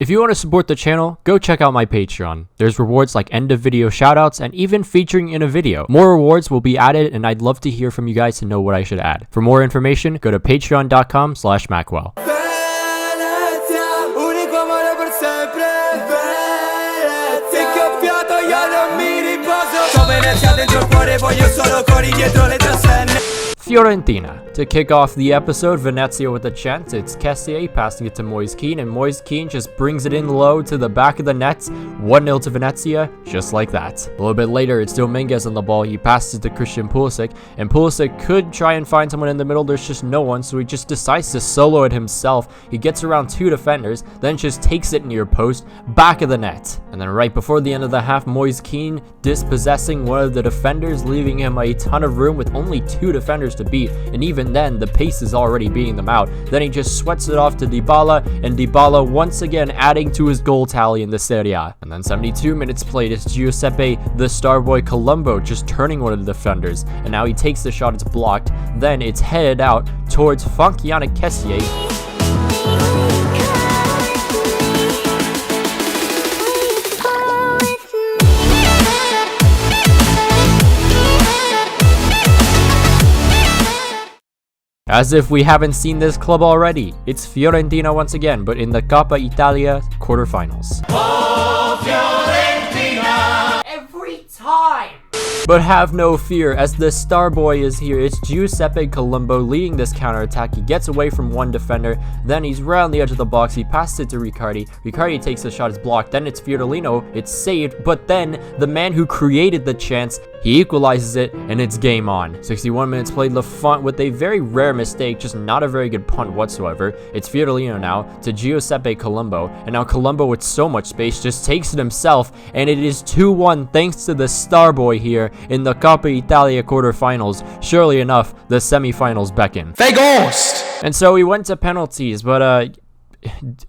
If you want to support the channel, go check out my Patreon. There's rewards like end of video shoutouts and even featuring in a video. More rewards will be added and I'd love to hear from you guys to know what I should add. For more information, go to patreon.com/Maqwell. Fiorentina. To kick off the episode, Venezia with a chance. It's Kessie passing it to Moise Kean, and Moise Kean just brings it in low to the back of the net. 1-0 to Venezia, just like that. A little bit later, it's Dominguez on the ball. He passes it to Christian Pulisic, and Pulisic could try and find someone in the middle. There's just no one, so he just decides to solo it himself. He gets around 2 defenders, then just takes it near post, back of the net. And then right before the end of the half, Moise Kean dispossessing one of the defenders, leaving him a ton of room with only 2 defenders to beat, and even then the pace is already beating them out. Then he just sweats it off to Dybala, and Dybala once again adding to his goal tally in the Serie A. And then 72 minutes played, it's Giuseppe the Starboy Colombo just turning one of the defenders, and now he takes the shot, it's blocked. Then it's headed out towards Yannick Kessie. As if we haven't seen this club already, it's Fiorentina once again, but in the Coppa Italia quarterfinals. Oh, Fiorentina! Every time! But have no fear, as the star boy is here. It's Giuseppe Colombo leading this counterattack. He gets away from one defender, then he's right on the edge of the box. He passes it to Riccardi. Riccardi takes the shot, it's blocked. Then it's Fiorellino, it's saved, but then the man who created the chance, he equalizes it, and it's game on. 61 minutes played, Lafont with a very rare mistake, just not a very good punt whatsoever. It's Fiorellino now to Giuseppe Colombo, and now Colombo with so much space just takes it himself, and it is 2-1 thanks to the star boy here in the Coppa Italia quarterfinals. Surely enough, the semifinals beckon. They ghost! And so we went to penalties, but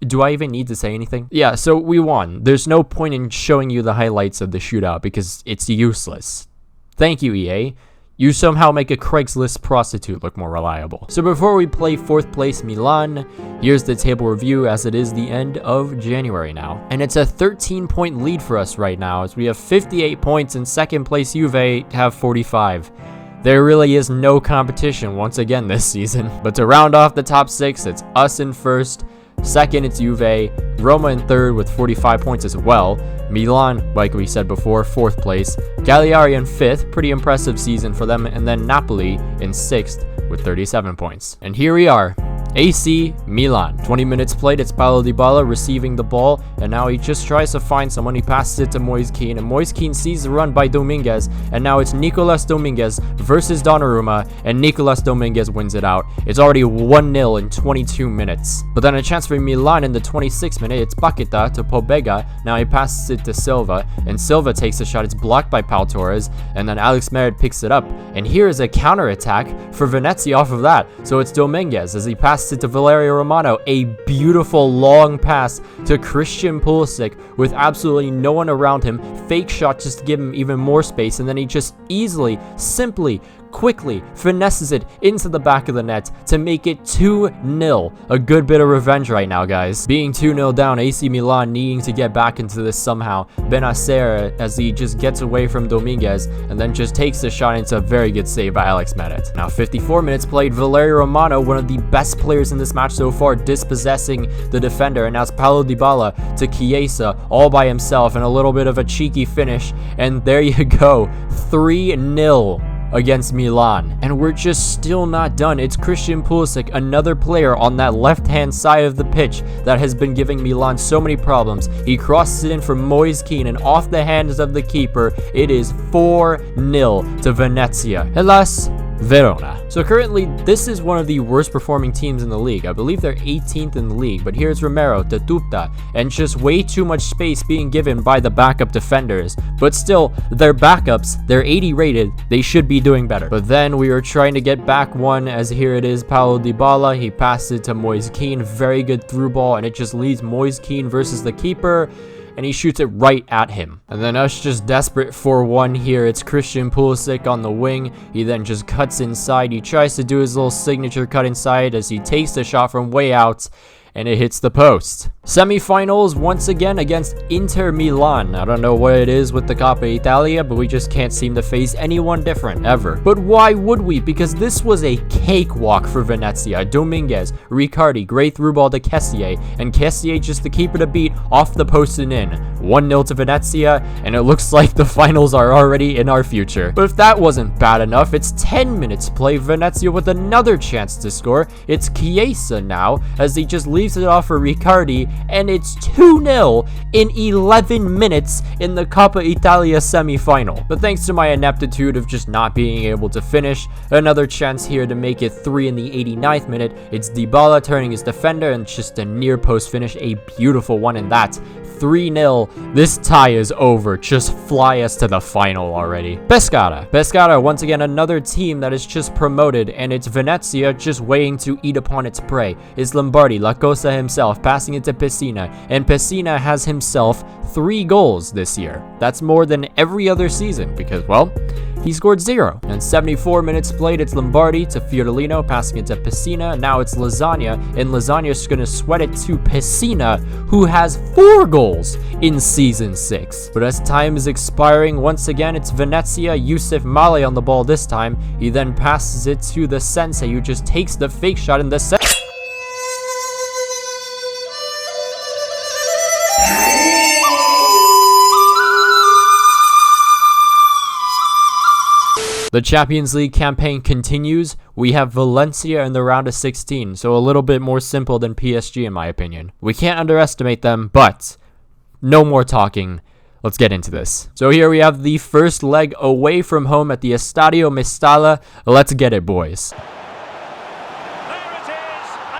do I even need to say anything? Yeah, so we won. There's no point in showing you the highlights of the shootout because it's useless. Thank you, EA. You somehow make a Craigslist prostitute look more reliable. So before we play 4th place Milan, here's the table review as it is the end of January now. And it's a 13-point lead for us right now as we have 58 points and 2nd place Juve have 45. There really is no competition once again this season. But to round off the top 6, it's us in 1st. 2nd, it's Juve. Roma in 3rd with 45 points as well. Milan, like we said before, 4th place. Cagliari in 5th, pretty impressive season for them. And then Napoli in 6th with 37 points. And here we are, AC Milan. 20 minutes played, it's Paulo Dybala receiving the ball, and now he just tries to find someone. He passes it to Moise Kean, and Moise Kean sees the run by Dominguez, and now it's Nicolas Dominguez versus Donnarumma, and Nicolas Dominguez wins it out. It's already 1-0 in 22 minutes. But then a chance for Milan in the 26th minute, it's Paqueta to Pobega. Now he passes it to Silva, and Silva takes a shot, it's blocked by Pau Torres, and then Alex Merritt picks it up, and here is a counter-attack for Venezia off of that. So it's Dominguez as he passes it to Valerio Romano, a beautiful long pass to Christian Pulisic with absolutely no one around him, fake shot just to give him even more space, and then he just easily, simply, quickly finesses it into the back of the net to make it 2-0. A good bit of revenge right now, guys. Being 2-0 down, AC Milan needing to get back into this somehow. Benacer as he just gets away from Dominguez and then just takes the shot into a very good save by Alex Merritt. Now 54 minutes played, Valerio Romano, one of the best players in this match so far, dispossessing the defender, and now it's Paulo Dybala to Chiesa all by himself and a little bit of a cheeky finish, and there you go, 3-0 against Milan. And we're just still not done. It's Christian Pulisic, another player on that left-hand side of the pitch that has been giving Milan so many problems. He crosses it in for Moise Kean, and off the hands of the keeper, it is 4-0 to Venezia. Hellas Verona. So currently, this is one of the worst performing teams in the league. I believe they're 18th in the league, but here's Romero to Tutta, and just way too much space being given by the backup defenders. But still, they're backups, they're 80 rated, they should be doing better. But then we are trying to get back one, as here it is, Paulo Dybala, he passes it to Moise Kean, very good through ball, and it just leaves Moise Kean versus the keeper, and he shoots it right at him. And then us just desperate for one here. It's Christian Pulisic on the wing. He then just cuts inside. He tries to do his little signature cut inside as he takes the shot from way out. and it hits the post. Semi-finals once again against Inter Milan. I don't know what it is with the Coppa Italia, but we just can't seem to face anyone different ever. But why would we? Because this was a cakewalk for Venezia. Dominguez, Riccardi, great through ball to Kessié, and Kessié just the keeper to beat off the post and in. 1-0 to Venezia, and it looks like the finals are already in our future. But if that wasn't bad enough, it's 10 minutes play, Venezia with another chance to score. It's Chiesa now, as he just leaves it off for Riccardi, and it's 2-0 in 11 minutes in the Coppa Italia semi-final. But thanks to my ineptitude of just not being able to finish, another chance here to make it 3 in the 89th minute. It's Dybala turning his defender, and just a near post finish, a beautiful one in that. 3-0. This tie is over. Just fly us to the final already. Pescara, once again another team that is just promoted, and it's Venezia just waiting to eat upon its prey. It's Lombardi, La Cosa himself, passing it to Pessina, and Pessina has himself 3 goals this year. That's more than every other season because, well, he scored 0. And 74 minutes played, it's Lombardi to Fiorellino, passing it to Pessina. Now it's Lasagna, and Lasagna's going to sweat it to Pessina, who has 4 goals in Season 6. But as time is expiring, once again, it's Venezia, Yosef Male on the ball this time. He then passes it to the Sensei, who just takes the fake shot, and the The Champions League campaign continues. We have Valencia in the round of 16, so a little bit more simple than PSG in my opinion. We can't underestimate them, but no more talking. Let's get into this. So here we have the first leg away from home at the Estadio Mestalla. Let's get it, boys.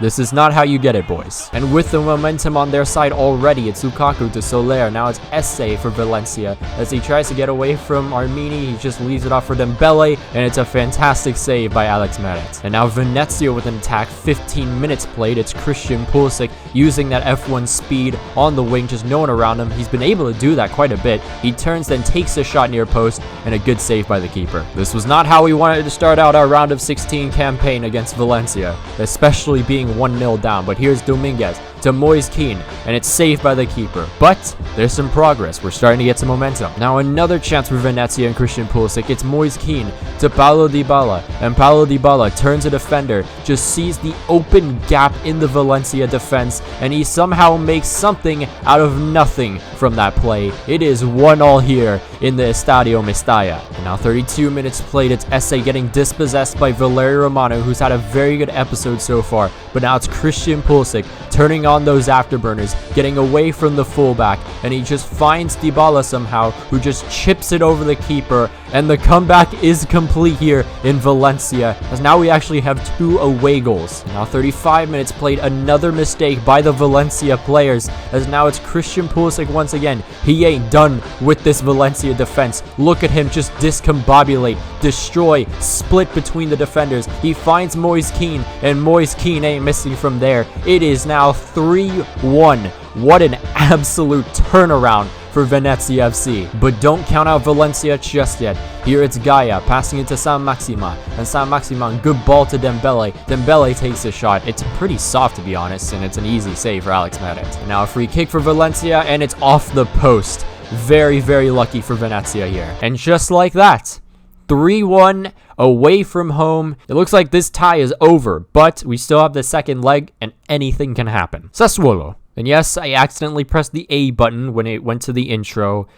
This is not how you get it, boys. And with the momentum on their side already, it's Lukaku to Soler. Now it's Esse for Valencia. As he tries to get away from Armini, he just leaves it off for Dembele, and it's a fantastic save by Alex Meret. And now Venezia with an attack, 15 minutes played. It's Christian Pulisic using that F1 speed on the wing, just no one around him. He's been able to do that quite a bit. He turns, then takes a shot near post, and a good save by the keeper. This was not how we wanted to start out our round of 16 campaign against Valencia, especially being 1-0 down, but here's Dominguez to Moise Kean, and it's saved by the keeper. But there's some progress. We're starting to get some momentum. Now another chance for Venezia and Christian Pulisic. It's Moise Kean to Paulo Dybala, and Paulo Dybala turns a defender, just sees the open gap in the Valencia defense, and he somehow makes something out of nothing from that play. It is 1-1 here in the Estadio Mestalla. And now 32 minutes played, it's Esse getting dispossessed by Valerio Romano, who's had a very good episode so far, but now it's Christian Pulisic turning on those afterburners, getting away from the fullback, and he just finds Dybala somehow, who just chips it over the keeper, and the comeback is complete here in Valencia, as now we actually have 2 away goals. Now 35 minutes played, another mistake by the Valencia players, as now it's Christian Pulisic once again. He ain't done with this Valencia defense. Look at him just discombobulate, destroy, split between the defenders. He finds Moise Kean, and Moise Kean ain't missing from there. It is now 3-1. What an absolute turnaround for Venezia FC. But don't count out Valencia just yet. Here it's Gaia passing it to San Maximin, and San Maximin, good ball to Dembele. Dembele takes a shot. It's pretty soft to be honest, and it's an easy save for Alex Meret. And now a free kick for Valencia, and it's off the post. Very, very lucky for Venezia here. And just like that, 3-1 away from home. It looks like this tie is over, but we still have the second leg, and anything can happen. Sassuolo. And yes, I accidentally pressed the A button when it went to the intro.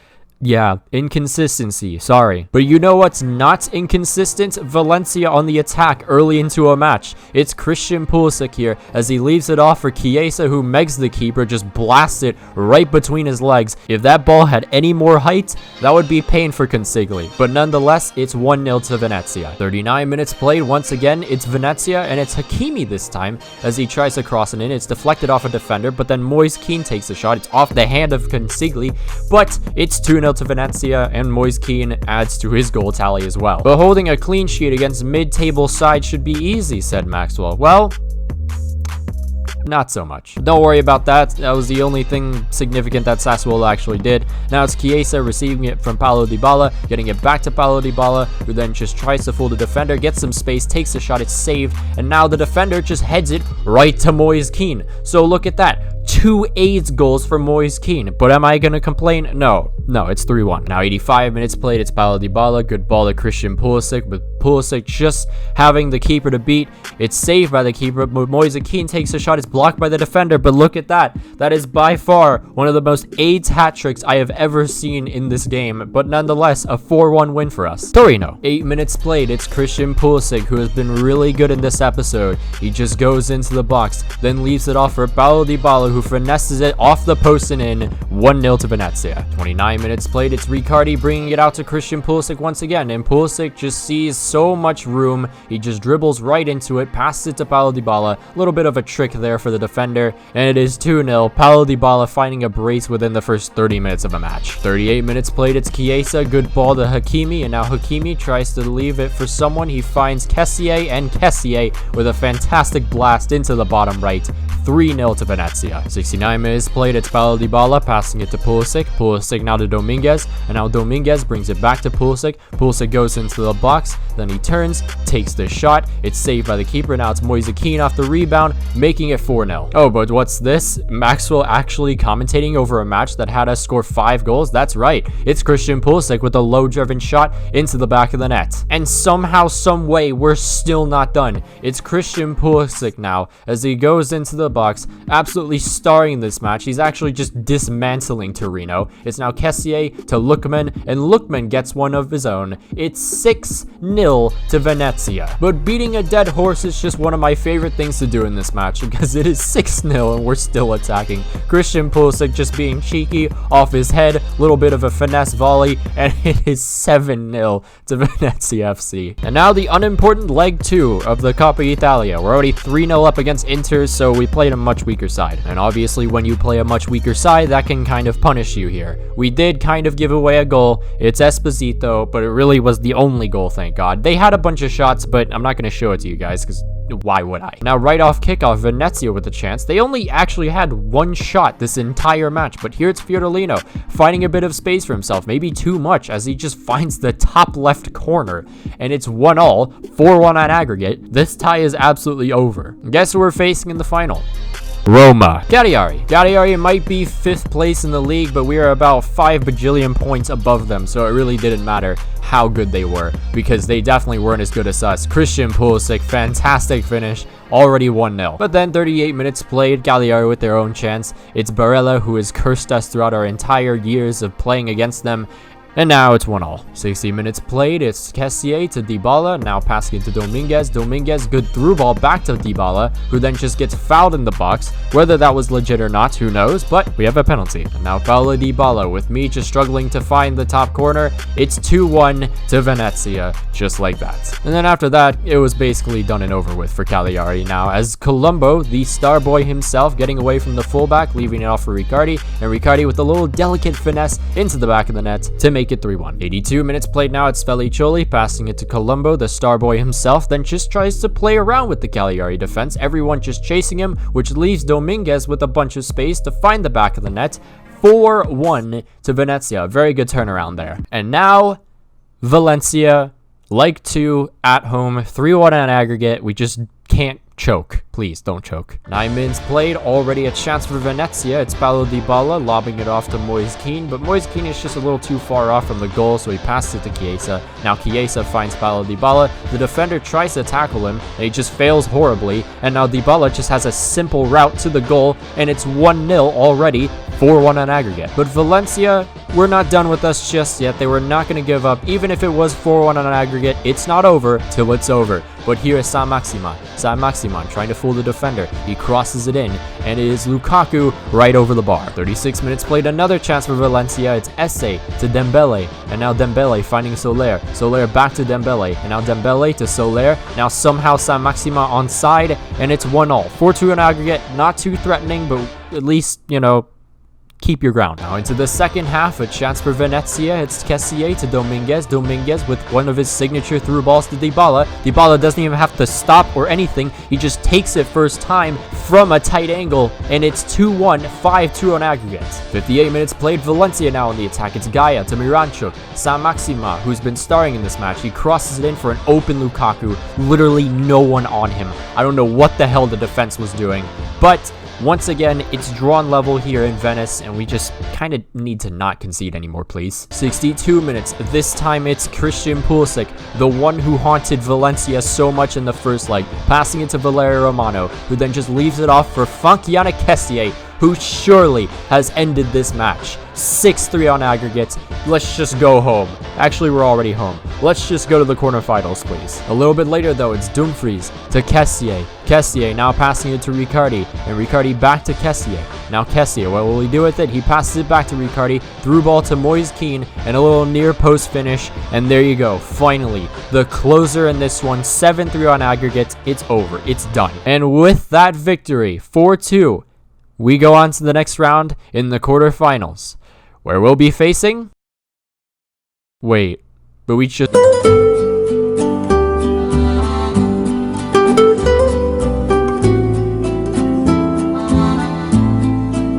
Yeah, inconsistency, sorry. But you know what's not inconsistent? Valencia on the attack early into a match. It's Christian Pulisic here as he leaves it off for Chiesa, who megs the keeper, just blasts it right between his legs. If that ball had any more height, that would be pain for Consigli. But nonetheless, it's 1-0 to Venezia. 39 minutes played, once again, it's Venezia, and it's Hakimi this time as he tries to cross it in. It's deflected off a defender, but then Moise Kean takes a shot. It's off the hand of Consigli, but it's 2-0 to Venezia, and Moise Kean adds to his goal tally as well. But holding a clean sheet against mid-table side should be easy, said Maqwell. Well, not so much. Don't worry about that. That was the only thing significant that Sassuolo actually did. Now it's Chiesa receiving it from Paulo Dybala, getting it back to Paulo Dybala, who then just tries to fool the defender, gets some space, takes the shot, it's saved, and now the defender just heads it right to Moise Kean. So look at that. 2 AIDS goals for Moise Kean. But am I going to complain? No, it's 3-1. Now 85 minutes played, it's Paulo Dybala, good ball to Christian Pulisic, with Pulisic just having the keeper to beat. It's saved by the keeper, but Moise Kean takes a shot, it's blocked by the defender, but look at that. That is by far one of the most AIDS hat tricks I have ever seen in this game, but nonetheless, a 4-1 win for us. Torino. 8 minutes played, it's Christian Pulisic, who has been really good in this episode. He just goes into the box, then leaves it off for Paulo Dybala, who finesses it off the post and in. 1-0 to Venezia. 29 minutes played, it's Riccardi bringing it out to Christian Pulisic once again, and Pulisic just sees so much room. He just dribbles right into it, passes it to Paulo Dybala. A little bit of a trick there for the defender, and it is 2-0. Paulo Dybala finding a brace within the first 30 minutes of a match. 38 minutes played, it's Chiesa, good ball to Hakimi, and now Hakimi tries to leave it for someone. He finds Kessié, and Kessié with a fantastic blast into the bottom right. 3-0 to Venezia. 69 minutes played, it's Paulo Dybala passing it to Pulisic. Pulisic now to Dominguez, and now Dominguez brings it back to Pulisic. Pulisic goes into the box, then he turns, takes the shot. It's saved by the keeper. Now it's Moise Kean off the rebound, making it 4-0. Oh, but what's this? Maqwell actually commentating over a match that had us score 5 goals? That's right. It's Christian Pulisic with a low-driven shot into the back of the net. And somehow, some way, we're still not done. It's Christian Pulisic now as he goes into the box, absolutely starring in this match. He's actually just dismantling Torino. It's now Kessié to Lookman, and Lookman gets one of his own. It's 6-0 to Venezia. But beating a dead horse is just one of my favorite things to do in this match, because it is 6-0 and we're still attacking. Christian Pulisic just being cheeky off his head, little bit of a finesse volley, and it is 7-0 to Venezia FC. And now the unimportant leg 2 of the Coppa Italia. We're already 3-0 up against Inter, so we played a much weaker side. And obviously when you play a much weaker side, that can kind of punish you here. We did kind of give away a goal. It's Esposito, but it really was the only goal, thank God. They had a bunch of shots, but I'm not going to show it to you guys because why would I? Now, right off kickoff, Venezia with a chance. They only actually had 1 shot this entire match, but here it's Fiorellino finding a bit of space for himself, maybe too much, as he just finds the top left corner, and it's 1-1, 4-1 on aggregate. This tie is absolutely over. Guess who we're facing in the final? Roma. Cagliari might be 5th place in the league, but we are about 5 bajillion points above them, so it really didn't matter how good they were, because they definitely weren't as good as us. Christian Pulisic, fantastic finish, already 1-0. But then 38 minutes played, Cagliari with their own chance. It's Barella who has cursed us throughout our entire years of playing against them. And now it's 1-1. 60 minutes played, it's Kessié to Dybala, now passing it to Dominguez. Dominguez, good through ball back to Dybala, who then just gets fouled in the box. Whether that was legit or not, who knows, but we have a penalty. And now Paulo Dybala, with me just struggling to find the top corner. It's 2-1 to Venezia, just like that. And then after that, it was basically done and over with for Cagliari now, as Colombo, the star boy himself, getting away from the fullback, leaving it off for Riccardi, and Riccardi with a little delicate finesse into the back of the net to make it 3-1. 82 minutes played now, it's Felicioli passing it to Colombo, the star boy himself, then just tries to play around with the Cagliari defense, everyone just chasing him, which leaves Dominguez with a bunch of space to find the back of the net. 4-1 to Venezia. Very good turnaround there. And now Valencia, leg 2 at home, 3-1 on aggregate. We just can't choke. Please don't choke. 9 minutes played, already a chance for Venezia. It's Paulo Dybala lobbing it off to Moise Kean, but Moise Kean is just a little too far off from the goal, so he passes it to Chiesa. Now Chiesa finds Paulo Dybala. The defender tries to tackle him, and he just fails horribly, and now Dybala just has a simple route to the goal, and it's 1-0 already, 4-1 on aggregate. But Valencia were not done with us just yet. They were not going to give up. Even if it was 4-1 on aggregate, it's not over till it's over. But here is Saint-Maximin trying to fool the defender. He crosses it in, and it is Lukaku right over the bar. 36 minutes played, another chance for Valencia. It's Esse to Dembele, and now Dembele finding Soler. Soler back to Dembele, and now Dembele to Soler. Now somehow Saint-Maximin onside, and it's 1-0. 4-2 on aggregate, not too threatening, but at least, you know, keep your ground. Now into the second half, a chance for Venezia. It's Kessié to Dominguez. Dominguez with one of his signature through balls to Dybala. Dybala doesn't even have to stop or anything. He just takes it first time from a tight angle, and it's 2-1, 5-2 on aggregate. 58 minutes played. Valencia now on the attack. It's Gaia to Miranchuk. Maxima, who's been starring in this match, he crosses it in for an open Lukaku. Literally no one on him. I don't know what the hell the defense was doing, but once again, it's drawn level here in Venice, and we just kind of need to not concede anymore, please. 62 minutes. This time it's Christian Pulisic, the one who haunted Valencia so much in the first leg, passing it to Valerio Romano, who then just leaves it off for Yannick Kessié, who surely has ended this match. 6-3 on aggregate. Let's just go home. Actually, we're already home. Let's just go to the quarterfinals, please. A little bit later, though, it's Dumfries to Kessié. Kessié now passing it to Riccardi, and Riccardi back to Kessié. Now Kessié, what will he do with it? He passes it back to Riccardi, through ball to Moise Kean, and a little near post finish, and there you go. Finally, the closer in this one, 7-3 on aggregate. It's over. It's done. And with that victory, 4-2, we go on to the next round in the quarterfinals, where we'll be facing... Wait, but we just...